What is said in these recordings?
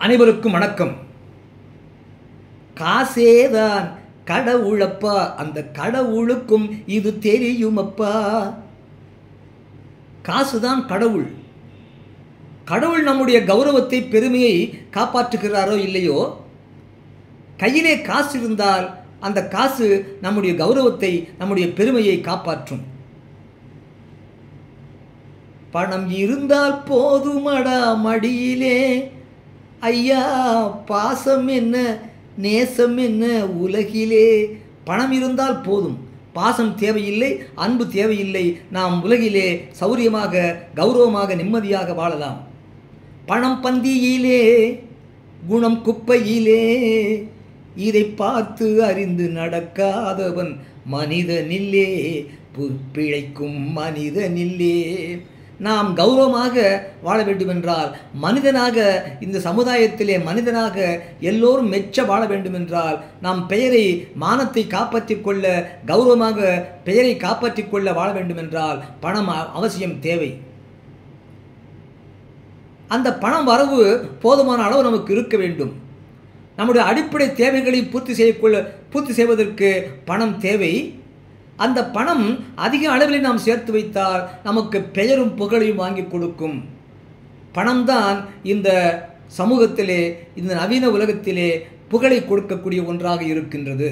அனைவருக்கும் வணக்கம். காசேதான் கடவுளப்பா, அந்த கடவுளுக்கும் இது தெரியுமப்பா. காசுதான் கடவுள். கடவுள் நம்முடைய கௌரவத்தை, பெருமையை காப்பாற்றுகிறாரோ இல்லையோ, கையிலே காசு இருந்தால் அந்த காசு நம்முடைய கௌரவத்தை, நம்முடைய பெருமையை காப்பாற்றும். பணம் இருந்தால் போதுமடா மடியிலே, ஐயா பாசம் என்ன நேசம் என்ன உலகிலே. பணம் இருந்தால் போதும், பாசம் தேவையில்லை, அன்பு தேவையில்லை. நாம் உலகிலே சௌரியமாக, கௌரவமாக, நிம்மதியாக வாழலாம். பணம் பந்தியிலே, குணம் குப்பையிலே, இதை பார்த்து அறிந்து நடக்காதவன் மனிதனில்லே, பிழைக்கும் மனிதனில்லே. நாம் கௌரவமாக வாழ வேண்டுமென்றால், மனிதனாக இந்த சமுதாயத்திலே மனிதனாக எல்லோரும் மெச்ச வாழ வேண்டுமென்றால், நாம் பெயரை, மானத்தை காப்பாற்றிக் கொள்ள, கௌரவமாக பெயரை காப்பாற்றிக் கொள்ள வாழ வேண்டுமென்றால் பணம் அவசியம் தேவை. அந்த பணம் வரவு போதுமான அளவு நமக்கு இருக்க வேண்டும். நம்முடைய அடிப்படை தேவைகளை பூர்த்தி செய்வதற்கு பணம் தேவை. அந்த பணம் அதிக அளவில் நாம் சேர்த்து வைத்தால் நமக்கு பெயரும் புகழையும் வாங்கி கொடுக்கும். பணம்தான் இந்த சமூகத்திலே, இந்த நவீன உலகத்திலே புகழை கொடுக்கக்கூடிய ஒன்றாக இருக்கின்றது.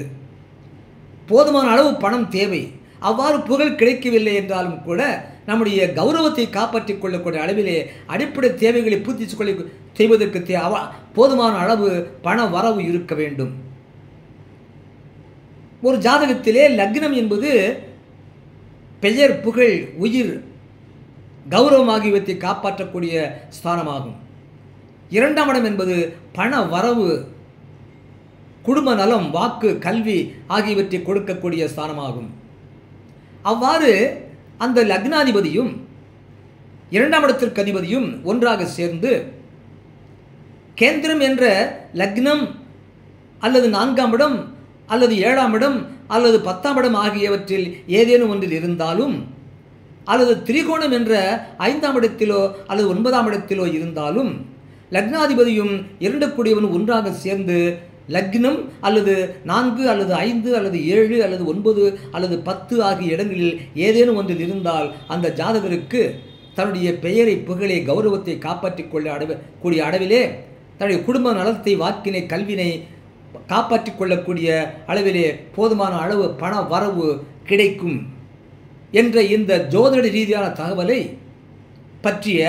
போதுமான அளவு பணம் தேவை. அவ்வாறு புகழ் கிடைக்கவில்லை என்றாலும் கூட நம்முடைய கௌரவத்தை காப்பாற்றிக் கொள்ளக்கூடிய அளவிலே அடிப்படை தேவைகளை பூர்த்தி செய்வதற்கு போதுமான அளவு பண வரவு இருக்க வேண்டும். ஒரு ஜாதகத்திலே லக்னம் என்பது பெயர், புகழ், உயிர், கௌரவம் ஆகியவற்றை காப்பாற்றக்கூடிய ஸ்தானமாகும். இரண்டாம் இடம் என்பது பண வரவு, குடும்ப நலம், வாக்கு, கல்வி ஆகியவற்றை கொடுக்கக்கூடிய ஸ்தானமாகும். அவ்வாறு அந்த லக்னாதிபதியும் இரண்டாம் இடத்திற்கு அதிபதியும் ஒன்றாக சேர்ந்து கேந்திரம் என்ற லக்னம் அல்லது நான்காம் இடம் அல்லது ஏழாம் இடம் அல்லது 10ஆம் இடம் ஆகியவற்றில் ஏதேனும் ஒன்றில் இருந்தாலும், அல்லது திரிகோணம் என்ற 5ஆம் இடத்திலோ அல்லது 9ஆம் இடத்திலோ இருந்தாலும், லக்னாதிபதியும் இரண்டு கூடியவன் ஒன்றாக சேர்ந்து லக்னம் அல்லது 4 அல்லது 5 அல்லது 7 அல்லது 9 அல்லது 10 ஆகிய இடங்களில் ஏதேனும் ஒன்றில் இருந்தால் அந்த ஜாதகருக்கு தன்னுடைய பெயரை, புகழை, கௌரவத்தை காப்பாற்றிக் கூடிய அளவிலே தன்னுடைய குடும்ப நலத்தை, வாக்கினை, கல்வினை காப்பாற்றிக் கொள்ளக்கூடிய அளவிலே போதுமான அளவு பண வரவு கிடைக்கும் என்ற இந்த ஜோதிட ரீதியான தகவலை பற்றிய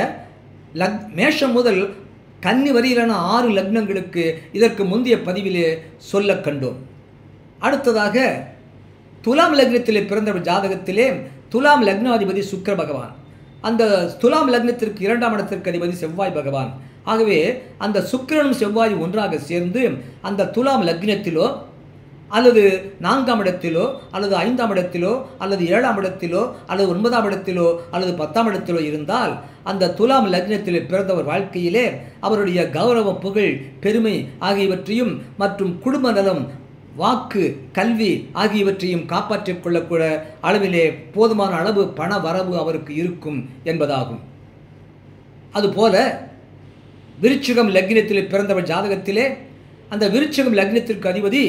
மேஷம் முதல் கன்னி வரையிலான 6 லக்னங்களுக்கு இதற்கு முந்தைய பதிவிலே சொல்ல கண்டோம். அடுத்ததாக துலாம் லக்னத்திலே பிறந்த ஜாதகத்திலே துலாம் லக்னாதிபதி சுக்கிர பகவான், அந்த துலாம் லக்னத்திற்கு 2ஆம் இடத்திற்கு அதிபதி செவ்வாய் பகவான். ஆகவே அந்த சுக்கிரனும் செவ்வாய் ஒன்றாக சேர்ந்து அந்த துலாம் லக்னத்திலோ அல்லது 4ஆம் இடத்திலோ அல்லது 5ஆம் இடத்திலோ அல்லது 7ஆம் இடத்திலோ அல்லது 9ஆம் இடத்திலோ அல்லது 10ஆம் இடத்திலோ இருந்தால் அந்த துலாம் லக்னத்திலே பிறந்தவர் வாழ்க்கையிலே அவருடைய கௌரவம், புகழ், பெருமை ஆகியவற்றையும் மற்றும் குடும்ப நலம், வாக்கு, கல்வி ஆகியவற்றையும் காப்பாற்றிக் கொள்ளக்கூடிய அளவிலே போதுமான அளவு பண வரவு அவருக்கு இருக்கும் என்பதாகும். அதுபோல விருச்சிகம் லக்னத்திலே பிறந்தவர் ஜாதகத்திலே அந்த விருச்சிகம் லக்னத்திற்கு அதிபதி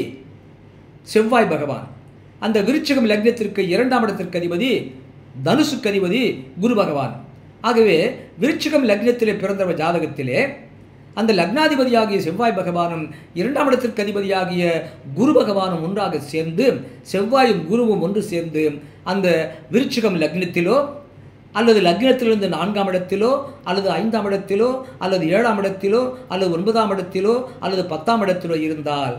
செவ்வாய் பகவான், அந்த விருச்சிகம் லக்னத்திற்கு 2ஆம் இடத்திற்கு அதிபதி தனுசுக்கு அதிபதி குரு பகவான். ஆகவே விருச்சிகம் லக்னத்திலே பிறந்தவர் ஜாதகத்திலே அந்த லக்னாதிபதியாகிய செவ்வாய் பகவானும் 2ஆம் இடத்திற்கு அதிபதியாகிய குரு பகவானும் ஒன்றாக சேர்ந்து, செவ்வாயும் குருவும் ஒன்று சேர்ந்து அந்த விருச்சிகம் லக்னத்திலோ அல்லது லக்னத்திலிருந்து 4ஆம் இடத்திலோ அல்லது 5ஆம் இடத்திலோ அல்லது 7ஆம் இடத்திலோ அல்லது 9ஆம் இடத்திலோ அல்லது 10ஆம் இடத்திலோ இருந்தால்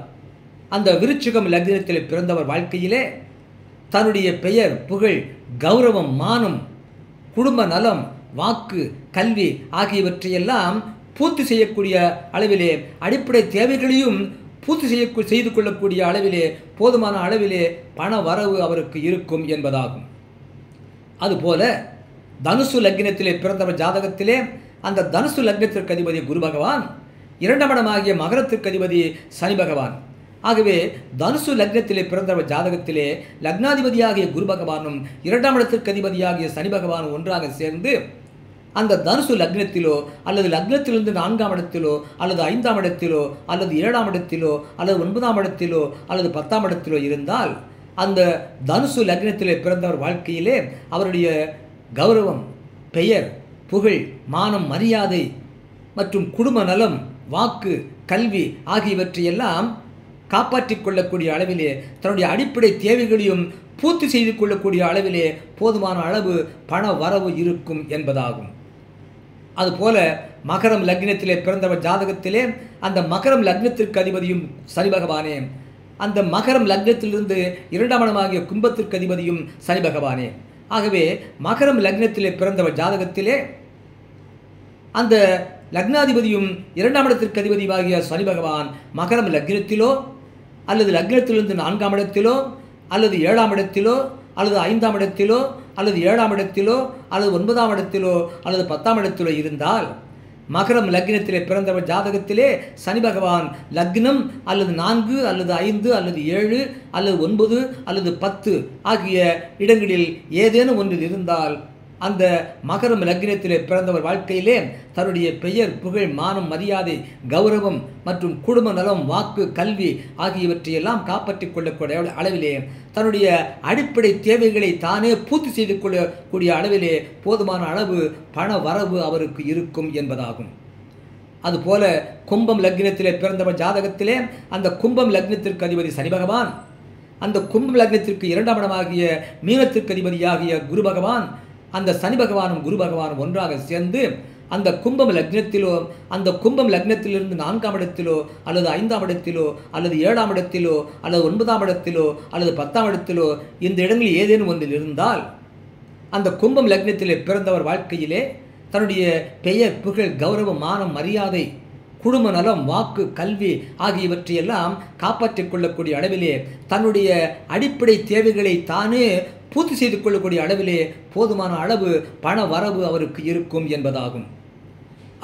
அந்த விருச்சிகம் லக்னத்தில் பிறந்தவர் வாழ்க்கையிலே தன்னுடைய பெயர், புகழ், கௌரவம், மானம், குடும்ப நலம், வாக்கு, கல்வி ஆகியவற்றையெல்லாம் பூர்த்தி செய்யக்கூடிய அளவிலே, அடிப்படை தேவைகளையும் பூர்த்தி செய்து கொள்ளக்கூடிய அளவிலே போதுமான அளவிலே பண வரவு அவருக்கு இருக்கும் என்பதாகும். அதுபோல தனுசு லக்னத்திலே பிறந்தவர் ஜாதகத்திலே அந்த தனுசு லக்னத்திற்கு அதிபதி குரு பகவான், 2ஆம் இடமாகிய மகரத்திற்கு அதிபதி சனி பகவான். ஆகவே தனுசு லக்னத்திலே பிறந்தவர் ஜாதகத்திலே லக்னாதிபதியாகிய குரு பகவானும் 2ஆம் இடத்திற்கு அதிபதியாகிய சனி பகவானும் ஒன்றாக சேர்ந்து அந்த தனுசு லக்னத்திலோ அல்லது லக்னத்திலிருந்து 4ஆம் இடத்திலோ அல்லது 5ஆம் இடத்திலோ அல்லது 7ஆம் இடத்திலோ அல்லது 9ஆம் இடத்திலோ அல்லது 10ஆம் இடத்திலோ இருந்தால் அந்த தனுசு லக்னத்திலே பிறந்தவர் வாழ்க்கையிலே அவருடைய கௌரவம், பெயர், புகழ், மானம், மரியாதை மற்றும் குடும்ப நலம், வாக்கு, கல்வி ஆகியவற்றையெல்லாம் காப்பாற்றிக் கொள்ளக்கூடிய அளவிலே தன்னுடைய அடிப்படை தேவைகளையும் பூர்த்தி செய்து கொள்ளக்கூடிய அளவிலே போதுமான அளவு பண வரவு இருக்கும் என்பதாகும். அதுபோல மகரம் லக்னத்திலே பிறந்தவர் ஜாதகத்திலே அந்த மகரம் லக்னத்திற்கு அதிபதியும் சனி பகவானே, அந்த மகரம் லக்னத்திலிருந்து 2ஆம் இடமாகிய கும்பத்திற்கு அதிபதியும் சனி பகவானே. ஆகவே மகரம் லக்னத்திலே பிறந்தவர் ஜாதகத்திலே அந்த லக்னாதிபதியும் 2ஆம் இடத்திற்கு அதிபதியாகிய சனி பகவான் மகரம் லக்னத்திலோ அல்லது லக்னத்திலிருந்து 4ஆம் இடத்திலோ அல்லது 7ஆம் இடத்திலோ அல்லது 5ஆம் இடத்திலோ அல்லது 7ஆம் இடத்திலோ அல்லது 9ஆம் இடத்திலோ அல்லது 10ஆம் இடத்திலோ இருந்தால் மகரம் லக்னத்திலே பிறந்தவர் ஜாதகத்திலே சனி பகவான் லக்னம் அல்லது 4 அல்லது 5 அல்லது 7 அல்லது 9 அல்லது 10 ஆகிய இடங்களில் ஏதேனும் ஒன்றில் இருந்தால் அந்த மகரம் லக்னத்திலே பிறந்தவர் வாழ்க்கையிலே தன்னுடைய பெயர், புகழ், மானம், மரியாதை, கௌரவம் மற்றும் குடும்ப நலம், வாக்கு, கல்வி ஆகியவற்றையெல்லாம் காப்பாற்றிக் கொள்ளக்கூடிய அளவிலே தன்னுடைய அடிப்படை தேவைகளை தானே பூர்த்தி செய்து கொள்ளக்கூடிய அளவிலே போதுமான அளவு பண வரவு அவருக்கு இருக்கும் என்பதாகும். அதுபோல கும்பம் லக்னத்திலே பிறந்தவர் ஜாதகத்திலே அந்த கும்பம் லக்னத்திற்கு அதிபதி சனி பகவான், அந்த கும்பம் லக்னத்திற்கு 2ஆம் இடமாகிய மீனத்திற்கு அதிபதியாகிய குரு பகவான், அந்த சனி பகவானும் குரு பகவானும் ஒன்றாக சேர்ந்து அந்த கும்பம் லக்னத்திலோ அந்த கும்பம் லக்னத்திலிருந்து 4ஆம் இடத்திலோ அல்லது 5ஆம் இடத்திலோ அல்லது 7ஆம் இடத்திலோ அல்லது 9ஆம் இடத்திலோ அல்லது 10ஆம் இடத்திலோ இந்த இடங்களில் ஏதேனும் ஒன்றில் இருந்தால் அந்த கும்பம் லக்னத்திலே பிறந்தவர் வாழ்க்கையிலே தன்னுடைய பெயர், புகழ், கௌரவம், மானம், மரியாதை, குடும்ப நலம், வாக்கு, கல்வி ஆகியவற்றையெல்லாம் காப்பாற்றிக் கொள்ளக்கூடிய அளவிலே தன்னுடைய அடிப்படை தேவைகளை தானே பூர்த்தி செய்து கொள்ளக்கூடிய அளவிலே போதுமான அளவு பண வரவு அவருக்கு இருக்கும் என்பதாகும்.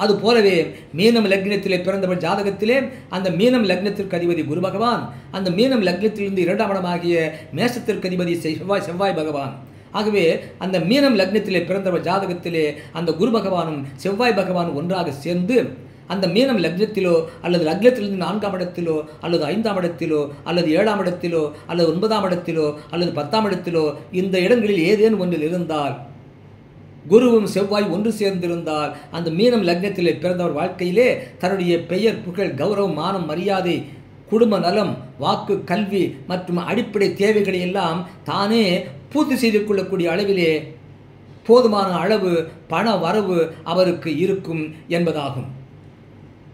அதுபோலவே மீனம் லக்னத்திலே பிறந்தவர் ஜாதகத்திலே அந்த மீனம் லக்னத்திற்கு அதிபதி குரு பகவான், அந்த மீனம் லக்னத்திலிருந்து 2ஆம் இடமாகிய மேஷத்திற்கு அதிபதி செவ்வாய் பகவான். ஆகவே அந்த மீனம் லக்னத்திலே பிறந்தவர் ஜாதகத்திலே அந்த குரு பகவானும் செவ்வாய் பகவானும் ஒன்றாக சேர்ந்து அந்த மீனம் லக்னத்திலோ அல்லது லக்னத்திலிருந்து 4ஆம் இடத்திலோ அல்லது 5ஆம் இடத்திலோ அல்லது 7ஆம் இடத்திலோ அல்லது 9ஆம் இடத்திலோ அல்லது 10ஆம் இடத்திலோ இந்த இடங்களில் ஏதேனும் ஒன்றில் இருந்தால் குருவும் செவ்வாய் ஒன்று சேர்ந்திருந்தால் அந்த மீனம் லக்னத்திலே பிறந்தவர் வாழ்க்கையிலே தன்னுடைய பெயர், புகழ், கௌரவம், மானம், மரியாதை, குடும்ப நலம், வாக்கு, கல்வி மற்றும் அடிப்படை தேவைகளை எல்லாம் தானே பூர்த்தி செய்து கொள்ளக்கூடிய அளவிலே போதுமான அளவு பண வரவு அவருக்கு இருக்கும் என்பதாகும்.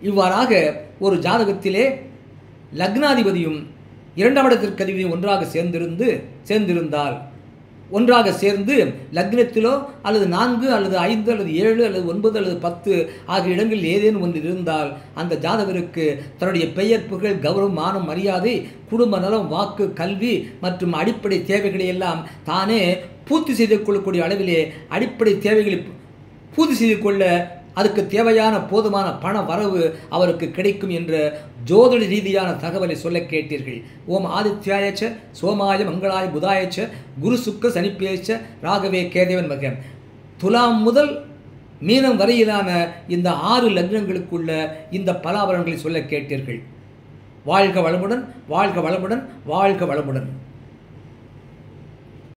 இவ்வாறாக ஒரு ஜாதகத்திலே லக்னாதிபதியும் 2ஆம் இடத்திற்கு அதிபதியும் ஒன்றாக சேர்ந்திருந்தால் ஒன்றாக சேர்ந்து லக்னத்திலோ அல்லது 4 அல்லது 5 அல்லது 7 அல்லது 9 அல்லது 10 ஆகிய இடங்களில் ஏதேனும் ஒன்று இருந்தால் அந்த ஜாதகருக்கு தன்னுடைய பெயர், புகழ், கௌரவம், மானம், மரியாதை, குடும்ப நலம், வாக்கு, கல்வி மற்றும் அடிப்படை தேவைகளை எல்லாம் தானே பூர்த்தி செய்து கொள்ளக்கூடிய அளவிலே அடிப்படை தேவைகளை பூர்த்தி செய்து கொள்ள அதுக்கு தேவையான போதுமான பண வரவு அவருக்கு கிடைக்கும் என்ற ஜோதிட ரீதியான தகவலை சொல்ல கேட்டீர்கள். ஓம் ஆதித்யாயச்ச சோமாய மங்களாய புதாயச்ச குரு சுக்க சனிப்பேச்ச ராகவே கேதேவன் மகம். துலாம் முதல் மீனம் வரையிலான இந்த 6 லக்னங்களுக்குள்ள இந்த பலாபலன்களை சொல்ல கேட்டீர்கள். வாழ்க வளமுடன், வாழ்க வளமுடன், வாழ்க வளமுடன்.